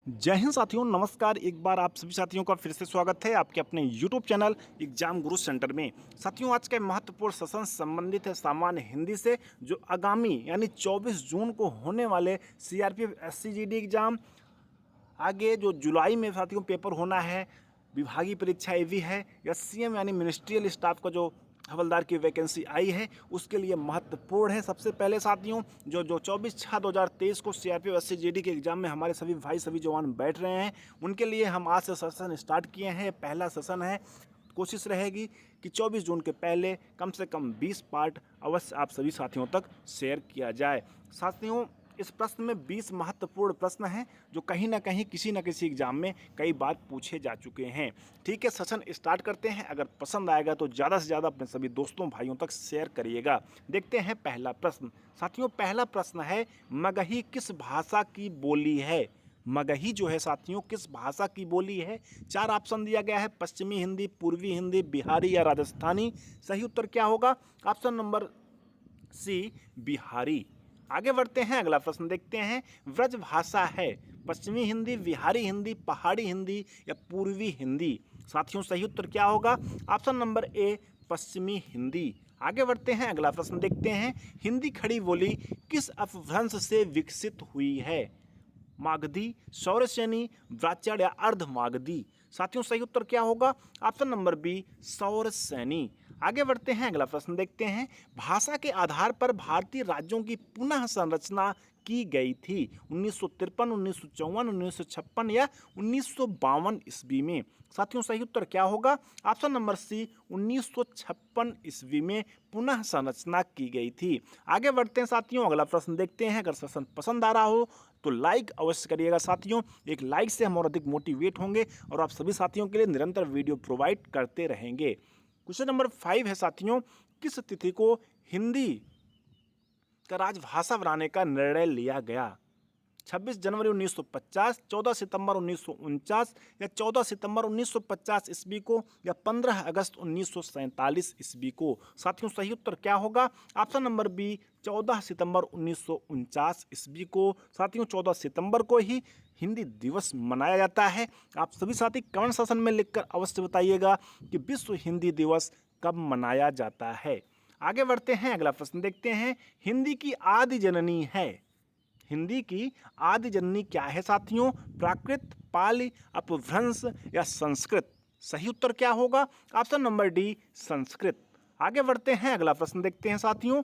जय हिंद साथियों, नमस्कार। एक बार आप सभी साथियों का फिर से स्वागत है आपके अपने YouTube चैनल एग्जाम गुरु सेंटर में। साथियों, आज का महत्वपूर्ण सेशन संबंधित है सामान्य हिंदी से, जो आगामी यानी 24 जून को होने वाले CRPF SCGD एग्जाम, आगे जो जुलाई में साथियों पेपर होना है, विभागीय परीक्षा ये भी है, या CM यानी मिनिस्ट्रियल स्टाफ का जो हवलदार की वैकेंसी आई है उसके लिए महत्वपूर्ण है। सबसे पहले साथियों, जो 24/6/2023 को CRPF SCGD के एग्जाम में हमारे सभी भाई सभी जवान बैठ रहे हैं, उनके लिए हम आज से सेशन स्टार्ट किए हैं। पहला सेशन है। कोशिश रहेगी कि 24 जून के पहले कम से कम 20 पार्ट अवश्य आप सभी साथियों तक शेयर किया जाए। साथियों, इस प्रश्न में 20 महत्वपूर्ण प्रश्न हैं जो कहीं ना कहीं किसी न किसी एग्जाम में कई बार पूछे जा चुके हैं। ठीक है, सेशन स्टार्ट करते हैं। अगर पसंद आएगा तो ज़्यादा से ज़्यादा अपने सभी दोस्तों भाइयों तक शेयर करिएगा। देखते हैं पहला प्रश्न। साथियों, पहला प्रश्न है, मगही किस भाषा की बोली है? मगही जो है साथियों किस भाषा की बोली है? 4 ऑप्शन दिया गया है, पश्चिमी हिंदी, पूर्वी हिंदी, बिहारी या राजस्थानी। सही उत्तर क्या होगा? Option number C, Bihari. आगे बढ़ते हैं, अगला प्रश्न देखते हैं। व्रज भाषा है पश्चिमी हिंदी, बिहारी हिंदी, पहाड़ी हिंदी या पूर्वी हिंदी? साथियों, सही उत्तर क्या होगा? ऑप्शन नंबर ए, पश्चिमी हिंदी। आगे बढ़ते हैं, अगला प्रश्न देखते हैं। हिंदी खड़ी बोली किस अपभ्रंश से विकसित हुई है? मागधी, सौरसेनी, ब्राह्मण या अर्धमागधी? साथियों, सही उत्तर क्या होगा? Option number B, Shauraseni. आगे बढ़ते हैं, अगला प्रश्न देखते हैं। भाषा के आधार पर भारतीय राज्यों की पुनः संरचना की गई थी 1953, 1954, 1956 या 1952 ईस्वी में? साथियों, सही उत्तर क्या होगा? ऑप्शन नंबर सी, 1956 ईस्वी में पुनः संरचना की गई थी। आगे बढ़ते हैं साथियों, अगला प्रश्न देखते हैं। अगर सेशन पसंद आ रहा हो तो लाइक अवश्य करिएगा साथियों। एक लाइक से हम और अधिक मोटिवेट होंगे और आप सभी साथियों के लिए निरंतर वीडियो प्रोवाइड करते रहेंगे। क्वेश्चन नंबर 5 है साथियों, किस तिथि को हिंदी का राजभाषा बनाने का निर्णय लिया गया? 26 जनवरी 1950, 14 सितंबर 1949 या 14 सितंबर 1950 ईस्वी को या 15 अगस्त 1947 ईस्वी को? साथियों, सही उत्तर क्या होगा? ऑप्शन नंबर बी, 14 सितंबर 1949 ईस्वी को। साथियों, 14 सितंबर को ही हिंदी दिवस मनाया जाता है। आप सभी साथी कमेंट सेक्शन में लिखकर अवश्य बताइएगा कि विश्व हिंदी दिवस कब मनाया जाता है। आगे बढ़ते हैं, अगला प्रश्न देखते हैं। हिंदी की आदि जननी है, हिंदी की आदि जननी क्या है साथियों? प्राकृत, पाली, अपभ्रंश या संस्कृत? सही उत्तर क्या होगा? Option number D, Sanskrit. आगे बढ़ते हैं, अगला प्रश्न देखते हैं साथियों।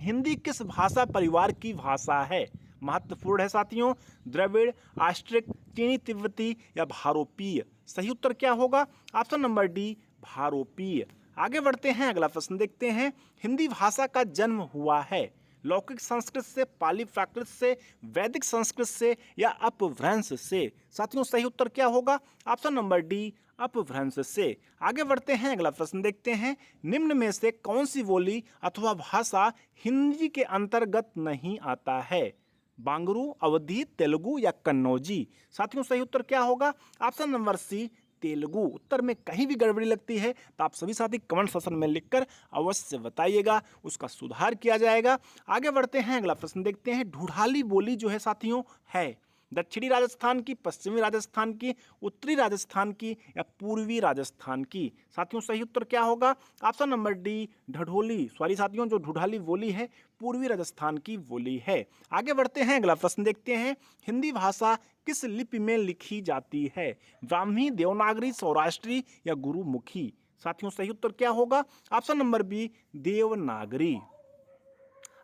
हिंदी किस भाषा परिवार की भाषा है? महत्वपूर्ण है साथियों। द्रविड़, आस्ट्रिक, चीनी तिब्बती या भारोपीय? सही उत्तर क्या होगा? ऑप्शन नंबर डी, भारोपीय। आगे बढ़ते हैं, अगला प्रश्न देखते हैं। हिंदी भाषा का जन्म हुआ है लौकिक संस्कृत से, पाली प्राकृत से, वैदिक संस्कृत से या अपभ्रंश से? साथियों, सही उत्तर क्या होगा? ऑप्शन नंबर डी, अपभ्रंश से। आगे बढ़ते हैं, अगला प्रश्न देखते हैं। निम्न में से कौन सी बोली अथवा भाषा हिंदी के अंतर्गत नहीं आता है? बांगरू, अवधी, तेलुगु या कन्नौजी? साथियों, सही उत्तर क्या होगा? Option number C, Telugu. उत्तर में कहीं भी गड़बड़ी लगती है तो आप सभी साथी कमेंट सेक्शन में लिखकर अवश्य बताइएगा, उसका सुधार किया जाएगा। आगे बढ़ते हैं, अगला प्रश्न देखते हैं। ढूढ़ाली बोली जो है साथियों है दक्षिणी राजस्थान की, पश्चिमी राजस्थान की, उत्तरी राजस्थान की या पूर्वी राजस्थान की? साथियों, सही उत्तर क्या होगा? ऑप्शन नंबर डी, ढढोली। सॉरी साथियों, जो ढूढ़ाली बोली है पूर्वी राजस्थान की बोली है। आगे बढ़ते हैं, अगला प्रश्न देखते हैं। हिंदी भाषा किस लिपि में लिखी जाती है? ब्राह्मी, देवनागरी, सौराष्ट्री या गुरुमुखी? साथियों, सही उत्तर क्या होगा? Option number B, Devanagari.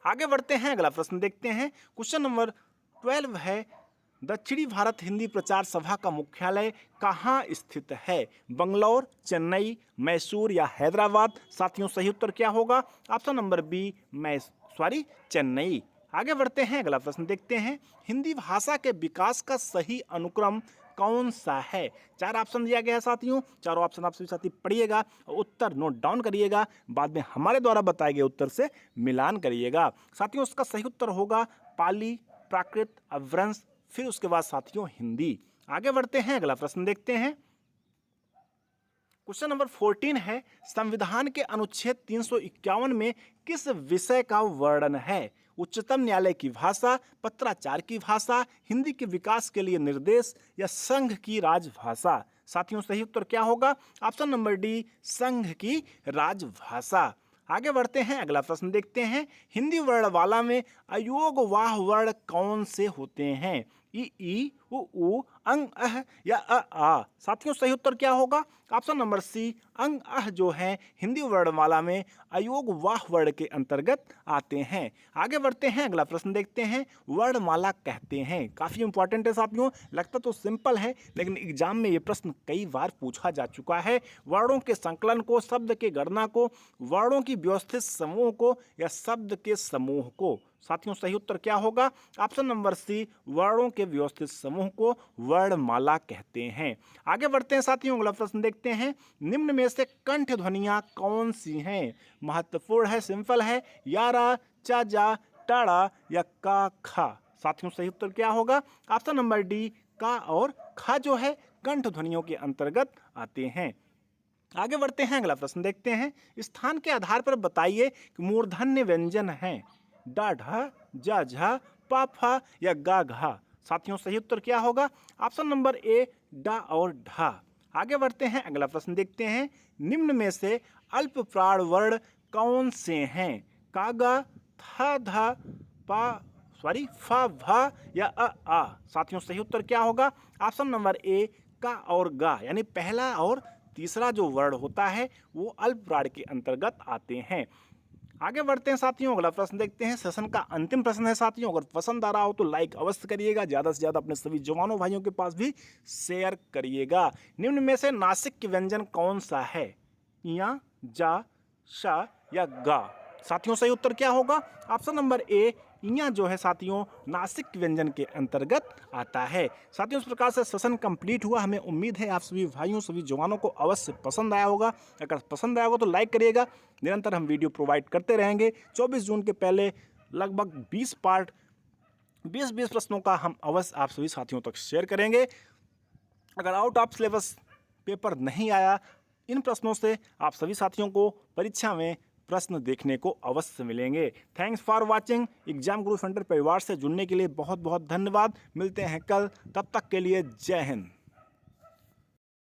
आगे बढ़ते हैं, अगला प्रश्न देखते हैं। क्वेश्चन नंबर 12 है, दक्षिणी भारत हिंदी प्रचार सभा का मुख्यालय कहाँ स्थित है? बंगलौर, चेन्नई, मैसूर या हैदराबाद? साथियों, सही उत्तर क्या होगा? Option number B, Chennai. आगे बढ़ते हैं, अगला प्रश्न देखते हैं। हिंदी भाषा के विकास का सही अनुक्रम कौन सा है? 4 ऑप्शन दिया गया है साथियों, चारों ऑप्शन आप सभी साथी पढ़िएगा और उत्तर नोट डाउन करिएगा। बाद में हमारे द्वारा बताए गए उत्तर से मिलान करिएगा। साथियों, उसका सही उत्तर होगा पाली, प्राकृत, अपभ्रंश, फिर उसके बाद साथियों हिंदी। आगे बढ़ते हैं, अगला प्रश्न देखते हैं। क्वेश्चन नंबर 14 है, संविधान के अनुच्छेद 351 में किस विषय का वर्णन है? उच्चतम न्यायालय की भाषा, पत्राचार की भाषा, हिंदी के विकास के लिए निर्देश या संघ की राजभाषा। साथियों सही उत्तर क्या होगा? ऑप्शन नंबर डी, संघ की राजभाषा। आगे बढ़ते हैं, अगला प्रश्न देखते हैं। हिंदी वर्णमाला में अयोगवाह वर्ण कौन से होते हैं? ई उ अंग अह या आ। साथियों सही उत्तर क्या होगा? ऑप्शन नंबर सी, अंग अह जो है हिंदी वर्णमाला में अयोगवाह वर्ण के अंतर्गत आते हैं। आगे बढ़ते हैं, अगला प्रश्न देखते हैं। वर्णमाला कहते हैं, काफी इंपॉर्टेंट है साथियों। लगता तो सिंपल है, लेकिन एग्जाम में ये प्रश्न कई बार पूछा जा चुका है। वर्णों के संकलन को, शब्द के गणना को, वर्णों की व्यवस्थित समूह को या शब्द के समूह को। साथियों सही उत्तर क्या होगा? ऑप्शन नंबर सी, वर्णों के व्यवस्थित समूह को वर्णमाला कहते हैं। आगे बढ़ते हैं साथियों, अगला प्रश्न देखते हैं। निम्न में से कंठ ध्वनियां कौन सी हैं? महत्वपूर्ण है, सिंपल है, यारा, चाजा, टाड़ा या का खा। साथियों सही उत्तर क्या होगा? ऑप्शन नंबर डी, का और खा जो है कंठ ध्वनियों के अंतर्गत आते हैं। आगे बढ़ते हैं, अगला प्रश्न देखते हैं। स्थान के आधार पर बताइए कि मूर्धन्य व्यंजन हैं डा ढा, जा झा, पा फा या गा घा। साथियों सही उत्तर क्या होगा? ऑप्शन नंबर ए, डा और ढा। आगे बढ़ते हैं, अगला प्रश्न देखते हैं। निम्न में से अल्प प्राण वर्ण कौन से हैं? कागा, था धा, फा भा या आ। साथियों सही उत्तर क्या होगा? ऑप्शन नंबर ए, का और गा, यानी पहला और तीसरा जो वर्ण होता है वो अल्प प्राण के अंतर्गत आते हैं। आगे बढ़ते हैं साथियों, अगला प्रश्न देखते हैं। सेशन का अंतिम प्रश्न है साथियों। अगर पसंद आ रहा हो तो लाइक अवश्य करिएगा, ज़्यादा से ज़्यादा अपने सभी जवानों भाइयों के पास भी शेयर करिएगा। निम्न में से नासिक के व्यंजन कौन सा है? या, जा, शा या गा। साथियों सही उत्तर क्या होगा? ऑप्शन नंबर ए, इया जो है साथियों नासिक व्यंजन के अंतर्गत आता है। साथियों इस प्रकार से सेशन कंप्लीट हुआ। हमें उम्मीद है आप सभी भाइयों, सभी जवानों को अवश्य पसंद आया होगा। अगर पसंद आया होगा तो लाइक करिएगा। निरंतर हम वीडियो प्रोवाइड करते रहेंगे। 24 जून के पहले लगभग 20 पार्ट, 20 प्रश्नों का हम अवश्य आप सभी साथियों तक शेयर करेंगे। अगर आउट ऑफ सिलेबस पेपर नहीं आया, इन प्रश्नों से आप सभी साथियों को परीक्षा में प्रश्न देखने को अवश्य मिलेंगे। Thanks for watching. Exam Guru centre परिवार से जुड़ने के लिए बहुत बहुत धन्यवाद। मिलते हैं कल, तब तक के लिए जय हिंद।